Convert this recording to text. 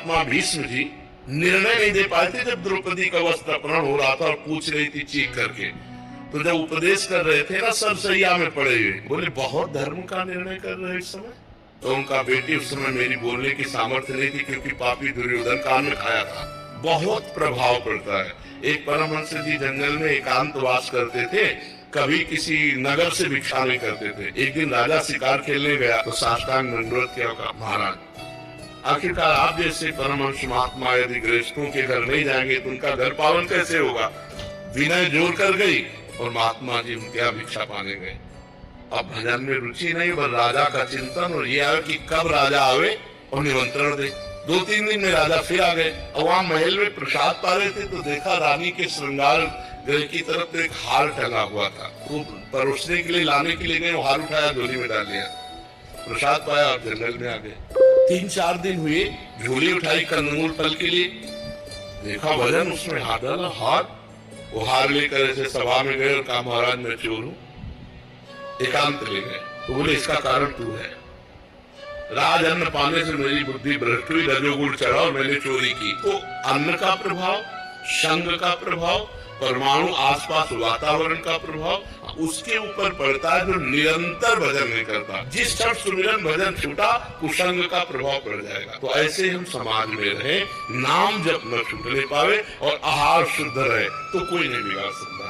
महात्मा भीष्म जी निर्णय नहीं दे पाए थे जब द्रौपदी का वस्त्र अपहरण हो रहा था और पूछ रही थी चीख करके। तो जब उपदेश कर रहे थे ना सरसैया में पड़े हुए, बोले बहुत धर्म का निर्णय कर रहे इस समय। तो उनका बेटी उस समय मेरी बोलने की सामर्थ्य नहीं थी, क्योंकि पापी दुर्योधन कान में खाया था। बहुत प्रभाव पड़ता है। एक परमहंस जी जंगल में एकांतवास करते थे, कभी किसी नगर से भिक्षा नहीं करते थे। एक दिन राजा शिकार खेलने गया तो साष्टांग दंडवत किया, महाराज आखिरकार आप जैसे परमहंस महात्मा यदि गृहस्थों के घर नहीं जाएंगे तो उनका घर पावन कैसे होगा। विनय जोर कर गई और महात्मा जी उनके यहाँ भिक्षा पाने गए। अब भजन में रुचि नहीं, बस राजा का चिंतन, और ये आया कि कब राजा आवे और निमंत्रण दे। 2-3 दिन में राजा फिर आ गए। और वहां महल में प्रसाद पा रहे थे तो देखा रानी के श्रृंगार गृह की तरफ तो एक हार टंगा हुआ था। वो परोसने के लिए लाने के लिए गए, वो हार उठाया झोली में डाल लिया, प्रसाद पाया और जंगल में आ गए। 3-4 दिन हुए, झोली उठाई कंदमूल फल के लिए, देखा वजन उसमें हाथ डाला, हार, वो हार लेकर ऐसे सभा में गए और कहा महाराज मैं चोर हूं। एकांत ले गए तो बोले इसका कारण तू है, राज अन्न पाने से मेरी बुद्धि भ्रष्ट हुई, रजोगुण चढ़ा और मैंने चोरी की। तो अन्न का प्रभाव, संग का प्रभाव, परमाणु आसपास वातावरण का प्रभाव उसके ऊपर पड़ता है जो निरंतर भजन नहीं करता। जिस क्षण सुमिरन भजन छूटा कुसंग का प्रभाव पड़ जाएगा। तो ऐसे हम समाज में रहे, नाम जब न छूटने पावे और आहार शुद्ध रहे तो कोई नहीं बिगाड़ सकता।